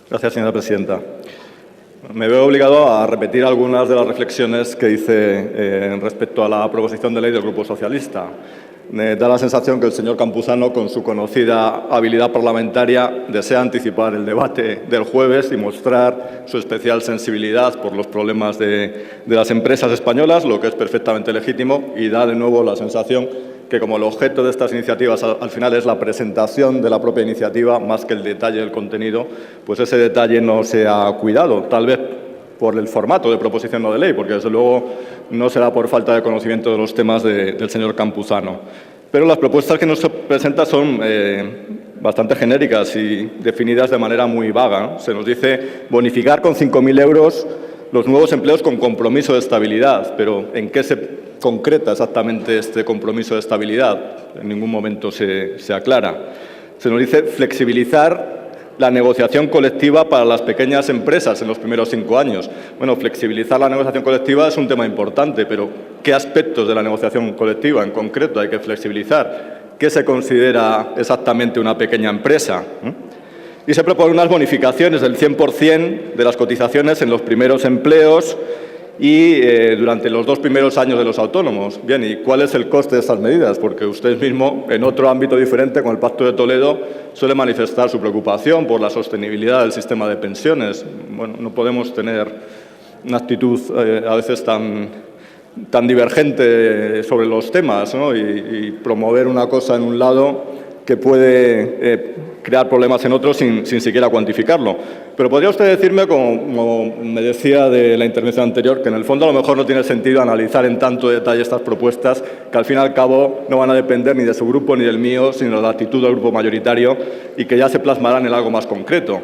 Gracias, señora presidenta. Me veo obligado a repetir algunas de las reflexiones que hice respecto a la proposición de ley del Grupo Socialista. Me da la sensación que el señor Campuzano, con su conocida habilidad parlamentaria, desea anticipar el debate del jueves y mostrar su especial sensibilidad por los problemas de las empresas españolas, lo que es perfectamente legítimo, y da de nuevo la sensación que, como el objeto de estas iniciativas al final es la presentación de la propia iniciativa más que el detalle del contenido, pues ese detalle no se ha cuidado, tal vez por el formato de proposición no de ley, porque desde luego no será por falta de conocimiento de los temas del señor Campuzano. Pero las propuestas que nos presenta son bastante genéricas y definidas de manera muy vaga. Se nos dice bonificar con 5.000 euros los nuevos empleos con compromiso de estabilidad, pero ¿en qué se concreta exactamente este compromiso de estabilidad? En ningún momento se aclara. Se nos dice flexibilizar la negociación colectiva para las pequeñas empresas en los primeros 5 años. Bueno, flexibilizar la negociación colectiva es un tema importante, pero ¿qué aspectos de la negociación colectiva en concreto hay que flexibilizar? ¿Qué se considera exactamente una pequeña empresa? Y se proponen unas bonificaciones del 100% de las cotizaciones en los primeros empleos y durante los 2 primeros años de los autónomos. Bien, ¿y cuál es el coste de estas medidas? Porque usted mismo, en otro ámbito diferente, con el Pacto de Toledo, suele manifestar su preocupación por la sostenibilidad del sistema de pensiones. Bueno, no podemos tener una actitud a veces tan divergente sobre los temas, ¿no? y promover una cosa en un lado que puede crear problemas en otros sin siquiera cuantificarlo. Pero podría usted decirme, como me decía de la intervención anterior, que en el fondo a lo mejor no tiene sentido analizar en tanto detalle estas propuestas, que al fin y al cabo no van a depender ni de su grupo ni del mío, sino de la actitud del grupo mayoritario y que ya se plasmarán en algo más concreto.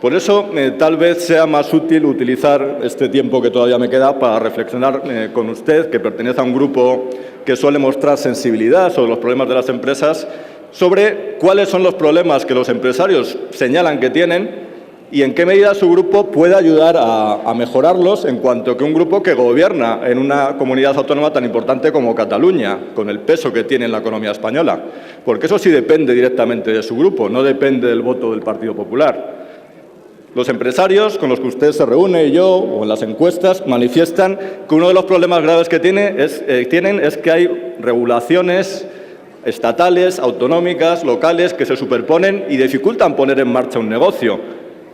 Por eso, tal vez sea más útil utilizar este tiempo que todavía me queda para reflexionar con usted, que pertenece a un grupo que suele mostrar sensibilidad sobre los problemas de las empresas, sobre cuáles son los problemas que los empresarios señalan que tienen y en qué medida su grupo puede ayudar a mejorarlos, en cuanto que un grupo que gobierna en una comunidad autónoma tan importante como Cataluña, con el peso que tiene en la economía española. Porque eso sí depende directamente de su grupo, no depende del voto del Partido Popular. Los empresarios con los que usted se reúne y yo, o en las encuestas, manifiestan que uno de los problemas graves que tienen es que hay regulaciones estatales, autonómicas, locales, que se superponen y dificultan poner en marcha un negocio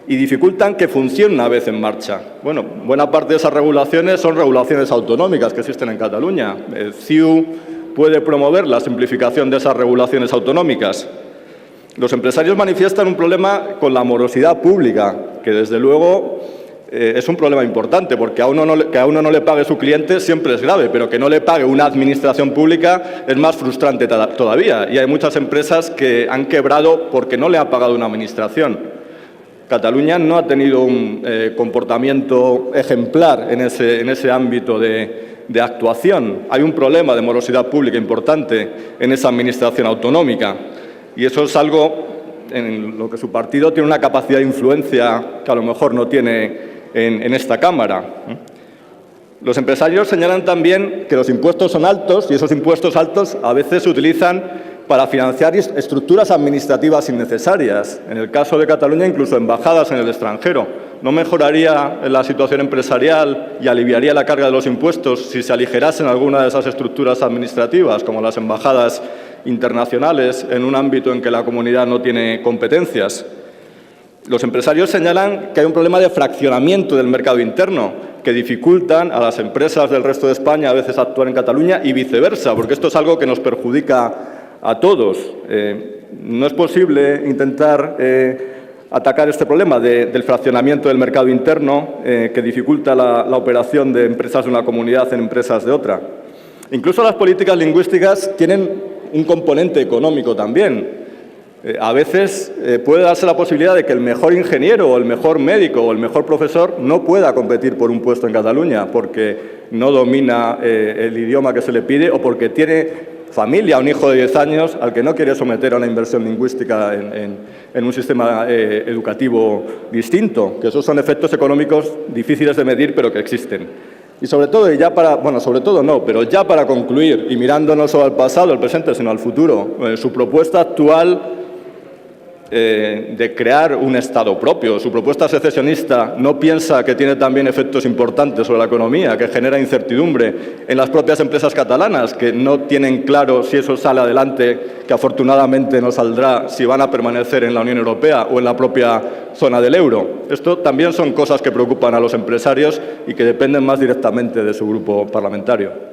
y dificultan que funcione una vez en marcha. Bueno, buena parte de esas regulaciones son regulaciones autonómicas que existen en Cataluña. El CIU puede promover la simplificación de esas regulaciones autonómicas. Los empresarios manifiestan un problema con la morosidad pública, que desde luego es un problema importante, porque que a uno no le pague su cliente siempre es grave, pero que no le pague una administración pública es más frustrante todavía. Y hay muchas empresas que han quebrado porque no le ha pagado una administración. Cataluña no ha tenido un comportamiento ejemplar en ese ámbito de actuación. Hay un problema de morosidad pública importante en esa administración autonómica. Y eso es algo en lo que su partido tiene una capacidad de influencia que a lo mejor no tiene en esta Cámara. Los empresarios señalan también que los impuestos son altos y esos impuestos altos a veces se utilizan para financiar estructuras administrativas innecesarias. En el caso de Cataluña, incluso embajadas en el extranjero. ¿No mejoraría la situación empresarial y aliviaría la carga de los impuestos si se aligerasen alguna de esas estructuras administrativas, como las embajadas internacionales, en un ámbito en que la comunidad no tiene competencias? Los empresarios señalan que hay un problema de fraccionamiento del mercado interno, que dificultan a las empresas del resto de España a veces actuar en Cataluña y viceversa, porque esto es algo que nos perjudica a todos. No es posible intentar atacar este problema del fraccionamiento del mercado interno que dificulta la operación de empresas de una comunidad en empresas de otra. Incluso las políticas lingüísticas tienen un componente económico también. A veces puede darse la posibilidad de que el mejor ingeniero o el mejor médico o el mejor profesor no pueda competir por un puesto en Cataluña porque no domina el idioma que se le pide o porque tiene familia, un hijo de 10 años al que no quiere someter a una inversión lingüística en un sistema educativo distinto, que esos son efectos económicos difíciles de medir pero que existen. Y sobre todo, ya para concluir, y mirando no solo al pasado, al presente, sino al futuro, su propuesta actual de crear un Estado propio. Su propuesta secesionista no piensa que tiene también efectos importantes sobre la economía, que genera incertidumbre en las propias empresas catalanas, que no tienen claro si eso sale adelante, que afortunadamente no saldrá, si van a permanecer en la Unión Europea o en la propia zona del euro. Esto también son cosas que preocupan a los empresarios y que dependen más directamente de su grupo parlamentario.